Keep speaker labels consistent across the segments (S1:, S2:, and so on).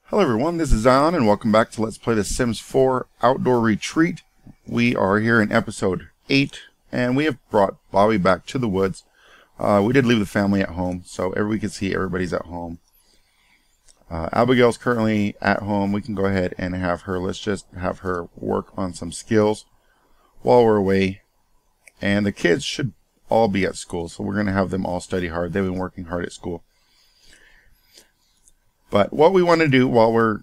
S1: Hello everyone, this is Zion and welcome back to Let's Play The Sims 4 Outdoor Retreat. We are here in episode 8 and we have brought Bobby back to the woods. We did leave the family at home, so we can see everybody's at home. Abigail's currently at home. We can go ahead and have her, let's just have her work on some skills while we're away. And the kids should all be at school, so we're going to have them all study hard. They've been working hard at school. But what we want to do while we're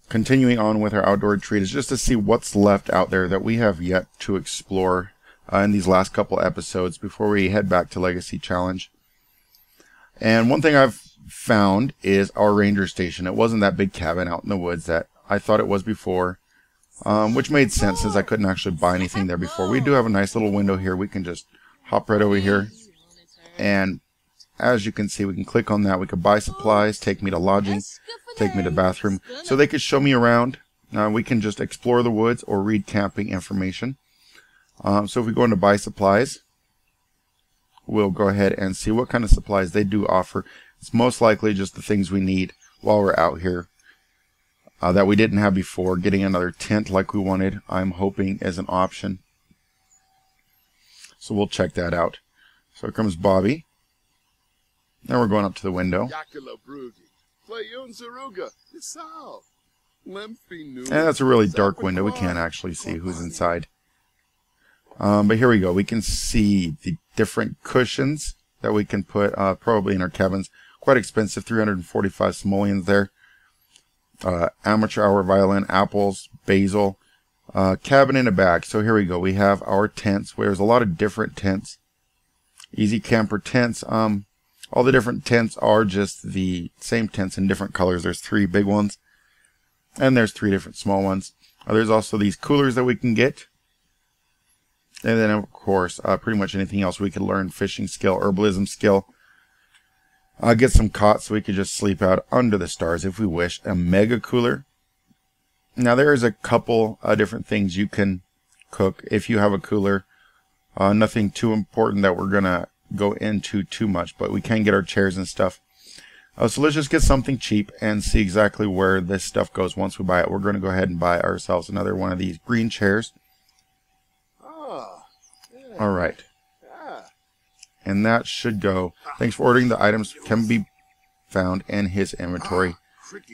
S1: continuing on with our outdoor retreat is just to see what's left out there that we have yet to explore in these last couple episodes before we head back to Legacy Challenge. And one thing I've found is our ranger station. It wasn't that big cabin out in the woods that I thought it was before, which made sense since I couldn't actually buy anything there before. We do have a nice little window here. We can just hop right over here, and as you can see, we can click on that. We could buy supplies, take me to lodging, take me to the bathroom. So they could show me around. We can just explore the woods or read camping information. So if we go into buy supplies, we'll go ahead and see what kind of supplies they do offer. It's most likely just the things we need while we're out here that we didn't have before. Getting another tent like we wanted, I'm hoping, is an option. So we'll check that out. So here comes Bobby. Now we're going up to the window. And that's a really dark window. We can't actually see who's inside. But here we go. We can see the different cushions that we can put probably in our cabins. Quite expensive, 345 simoleons there. Amateur hour violin, apples, basil, cabin in a bag. So here we go. We have our tents. There's a lot of different tents. Easy camper tents. All the different tents are just the same tents in different colors. There's 3 big ones, and there's 3 different small ones. There's also these coolers that we can get. And then, of course, pretty much anything else we could learn. Fishing skill, herbalism skill. Get some cots so we could just sleep out under the stars if we wish. A mega cooler. Now, there's a couple different things you can cook if you have a cooler. Nothing too important that we're going to go into too much, but we can get our chairs and stuff. So let's just get something cheap and see exactly where this stuff goes once we buy it. We're going to go ahead and buy ourselves another one of these green chairs. Alright. And that should go. Thanks for ordering. The items can be found in his inventory.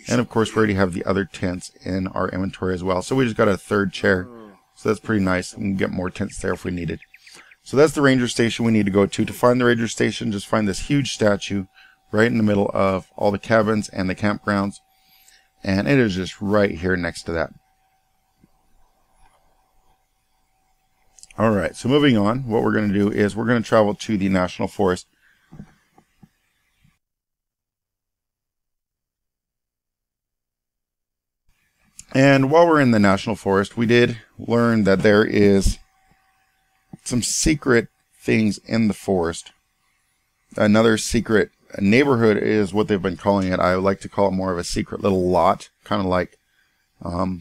S1: And of course we already have the other tents in our inventory as well. So we just got a 3rd chair. So that's pretty nice. We can get more tents there if we needed. So that's the ranger station we need to go to. To find the ranger station, just find this huge statue right in the middle of all the cabins and the campgrounds. And it is just right here next to that. Alright, so moving on, what we're going to do is we're going to travel to the National Forest. And while we're in the National Forest, we did learn that there is some secret things in the forest. Another secret neighborhood is what they've been calling it. I would like to call it more of a secret little lot, kind of like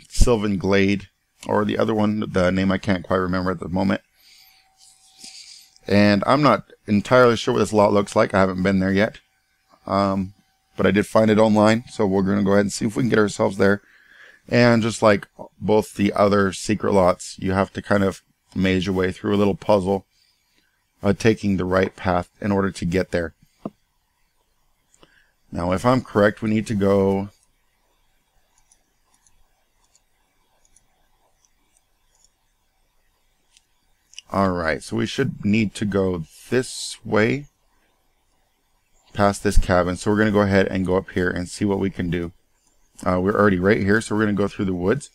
S1: Sylvan Glade, or the other one, the name I can't quite remember at the moment. And I'm not entirely sure what this lot looks like. I haven't been there yet, but I did find it online, so we're going to go ahead and see if we can get ourselves there. And just like both the other secret lots, you have to kind of maze your way through a little puzzle, taking the right path in order to get there. Now, if I'm correct, we need to go alright, so we should need to go this way past this cabin. So we're going to go ahead and go up here and see what we can do. We're already right here, so we're going to go through the woods.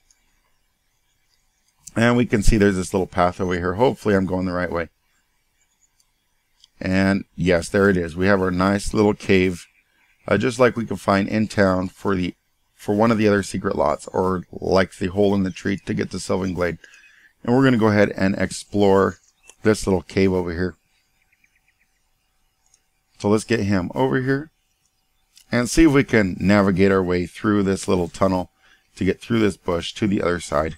S1: And we can see there's this little path over here. Hopefully I'm going the right way. And yes, there it is. We have our nice little cave, just like we can find in town for one of the other secret lots, or like the hole in the tree to get to Sylvan Glade. And we're going to go ahead and explore this little cave over here. So let's get him over here and see if we can navigate our way through this little tunnel to get through this bush to the other side.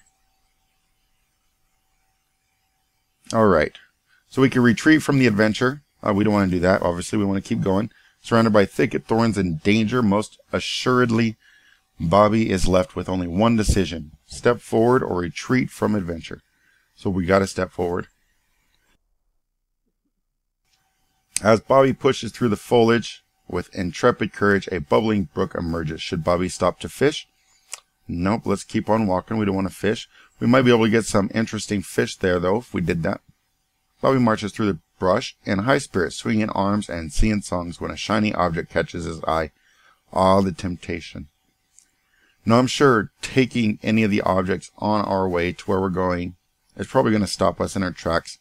S1: Alright, so we can retreat from the adventure. We don't want to do that, obviously. We want to keep going. Surrounded by thicket, thorns, and danger, most assuredly Bobby is left with only one decision: step forward or retreat from adventure. So we got to step forward. As Bobby pushes through the foliage with intrepid courage, a bubbling brook emerges. Should Bobby stop to fish? Nope, let's keep on walking. We don't want to fish. We might be able to get some interesting fish there, though, if we did that. Bobby marches through the brush in high spirits, swinging arms and singing songs when a shiny object catches his eye. Ah, the temptation. Now, I'm sure taking any of the objects on our way to where we're going is probably going to stop us in our tracks.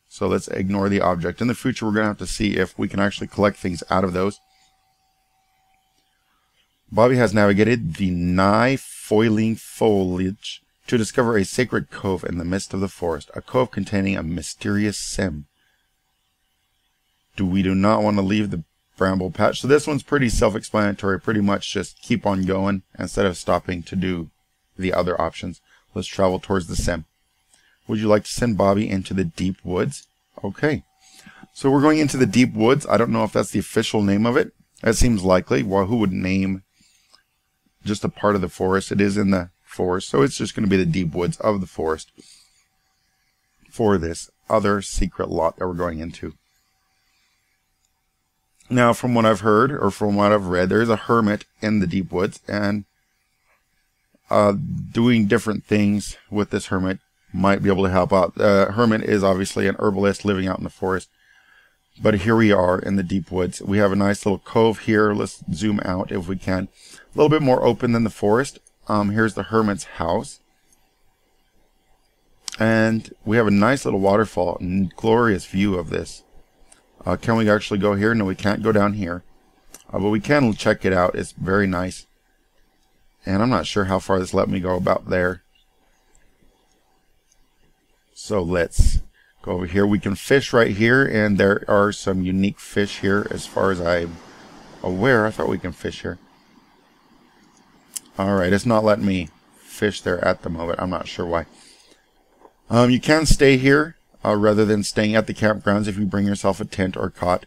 S1: So let's ignore the object. In the future, we're going to have to see if we can actually collect things out of those. Bobby has navigated the nigh foiling foliage to discover a sacred cove in the midst of the forest, a cove containing a mysterious sim. We do not want to leave the bramble patch. So this one's pretty self-explanatory. Pretty much just keep on going instead of stopping to do the other options. Let's travel towards the sim. Would you like to send Bobby into the deep woods? Okay. So we're going into the deep woods. I don't know if that's the official name of it. That seems likely. Well, who would name just a part of the forest? It is in the forest, so it's just going to be the deep woods of the forest for this other secret lot that we're going into. Now, from what I've heard, or from what I've read, there's a hermit in the deep woods, and doing different things with this hermit might be able to help out. The hermit is obviously an herbalist living out in the forest, but here we are in the deep woods. We have a nice little cove here. Let's zoom out if we can. A little bit more open than the forest. Here's the hermit's house, and we have a nice little waterfall and glorious view of this. Can we actually go here? No, we can't go down here, but we can check it out. It's very nice, and I'm not sure how far this let me go, about there. So let's go over here. We can fish right here, and there are some unique fish here as far as I'm aware. I thought we can fish here. Alright, it's not letting me fish there at the moment. I'm not sure why. You can stay here rather than staying at the campgrounds if you bring yourself a tent or cot.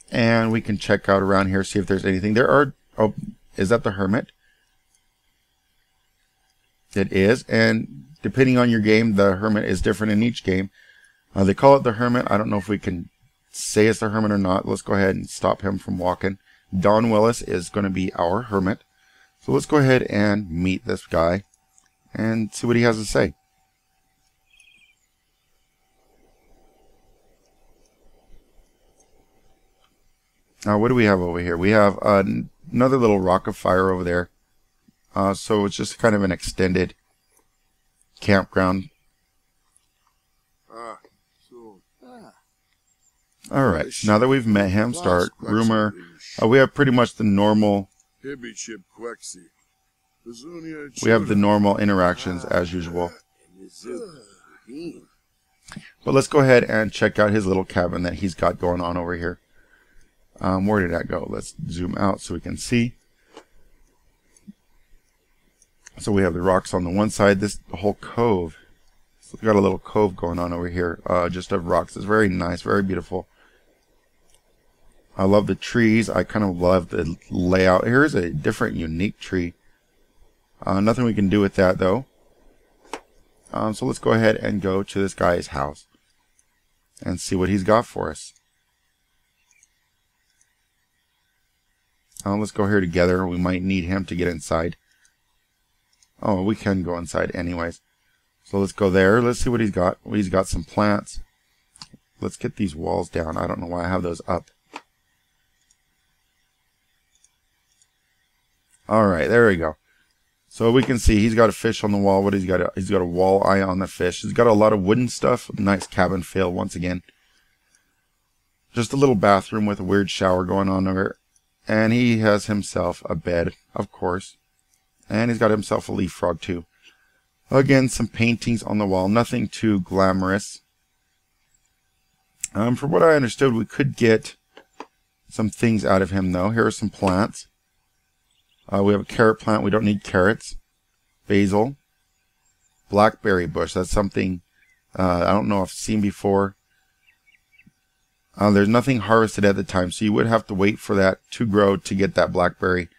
S1: And we can check out around here, see if there's anything. There are... Oh, is that the hermit? It is, and depending on your game, the hermit is different in each game. They call it the hermit. I don't know if we can say it's the hermit or not. Let's go ahead and stop him from walking. Don Willis is going to be our hermit. So let's go ahead and meet this guy and see what he has to say. Now, what do we have over here? We have another little rock of fire over there. So it's just kind of an extended campground. Alright, now that we've met him, start rumor. We have pretty much the normal. We have the normal interactions as usual. But let's go ahead and check out his little cabin that he's got going on over here. Where did that go? Let's zoom out so we can see. So we have the rocks on the one side, the whole cove. So we've got a little cove going on over here, just of rocks. It's very nice, very beautiful. I love the trees. I kind of love the layout. Here's a different, unique tree. Nothing we can do with that, though. So let's go ahead and go to this guy's house and see what he's got for us. Let's go here together. We might need him to get inside. Oh, we can go inside anyways. So let's go there. Let's see what he's got. Well, he's got some plants. Let's get these walls down. I don't know why I have those up. Alright, there we go. So we can see he's got a fish on the wall. What he's got? He's got a wall eye on the fish. He's got a lot of wooden stuff. Nice cabin feel once again. Just a little bathroom with a weird shower going on over. And he has himself a bed, of course. And he's got himself a leaf frog too. Again, some paintings on the wall. Nothing too glamorous. From what I understood, we could get some things out of him though. Here are some plants. We have a carrot plant. We don't need carrots. Basil. Blackberry bush. That's something I don't know if I've seen before. There's nothing harvested at the time, so you would have to wait for that to grow to get that blackberry.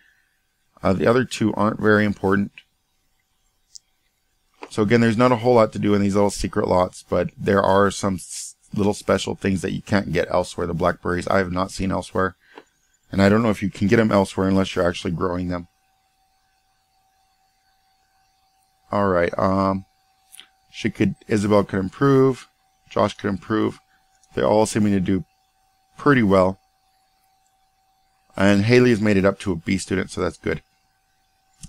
S1: The other two aren't very important. So again, there's not a whole lot to do in these little secret lots, but there are some little special things that you can't get elsewhere. The blackberries I have not seen elsewhere. And I don't know if you can get them elsewhere unless you're actually growing them. Alright, Isabel could improve. Josh could improve. They're all seeming to do pretty well. And Haley has made it up to a B student, so that's good.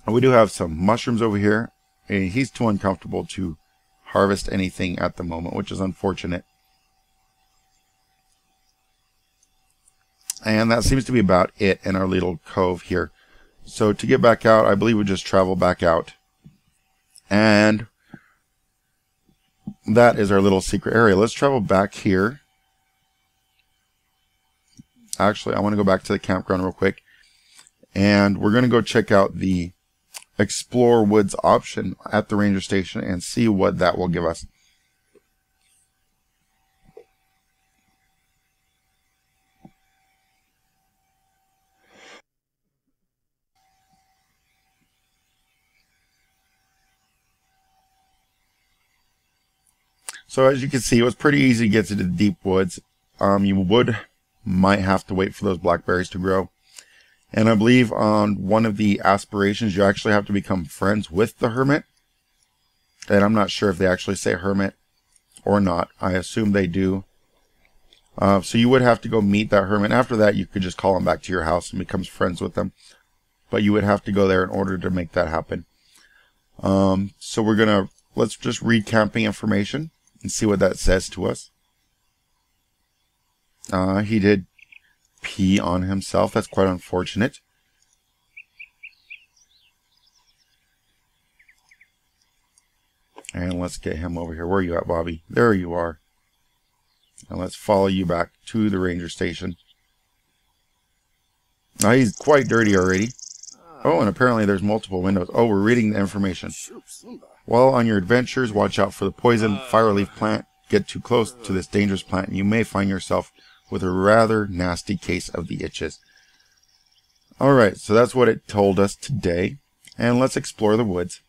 S1: We do have some mushrooms over here. He's too uncomfortable to harvest anything at the moment, which is unfortunate. And that seems to be about it in our little cove here. So to get back out, I believe we just travel back out. And that is our little secret area. Let's travel back here. Actually, I want to go back to the campground real quick. And we're going to go check out the Explore Woods option at the ranger station and see what that will give us. So as you can see, it was pretty easy to get to the deep woods. You might have to wait for those blackberries to grow. And I believe on one of the aspirations, you actually have to become friends with the hermit. And I'm not sure if they actually say hermit or not. I assume they do. So you would have to go meet that hermit. After that, you could just call him back to your house and become friends with them. But you would have to go there in order to make that happen. So let's just read camping information and see what that says to us. He did pee on himself. That's quite unfortunate. And let's get him over here. Where are you at, Bobby? There you are. And let's follow you back to the ranger station. Now he's quite dirty already. Oh, and apparently there's multiple windows. Oh, we're reading the information. While on your adventures, watch out for the poison fireleaf plant. Get too close to this dangerous plant and you may find yourself with a rather nasty case of the itches. Alright, so that's what it told us today. And let's explore the woods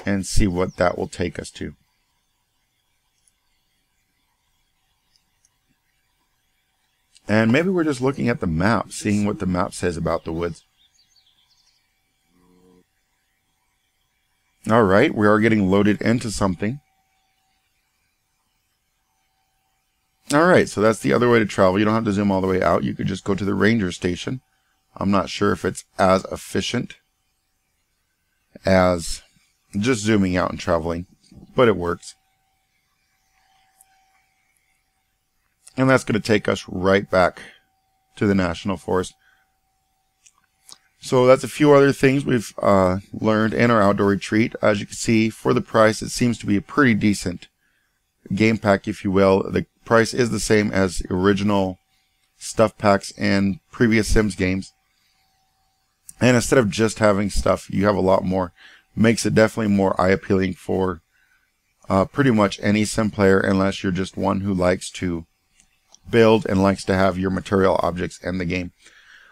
S1: and see what that will take us to. And maybe we're just looking at the map, seeing what the map says about the woods. Alright, we are getting loaded into something. Alright, so that's the other way to travel. You don't have to zoom all the way out. You could just go to the ranger station. I'm not sure if it's as efficient as just zooming out and traveling, but it works. And that's going to take us right back to the National Forest. So that's a few other things we've learned in our outdoor retreat. As you can see, for the price, it seems to be a pretty decent game pack, if you will. The price is the same as original stuff packs and previous Sims games. And instead of just having stuff, you have a lot more. Makes it definitely more eye-appealing for pretty much any Sim player, unless you're just one who likes to build and likes to have your material objects in the game.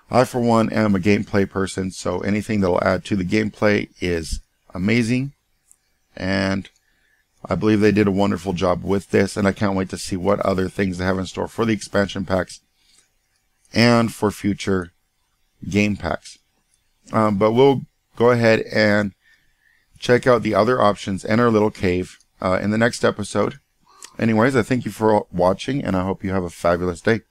S1: I, for one, am a gameplay person, so anything that will add to the gameplay is amazing. And I believe they did a wonderful job with this, and I can't wait to see what other things they have in store for the expansion packs and for future game packs. But we'll go ahead and check out the other options in our little cave in the next episode. Anyways, I thank you for watching, and I hope you have a fabulous day.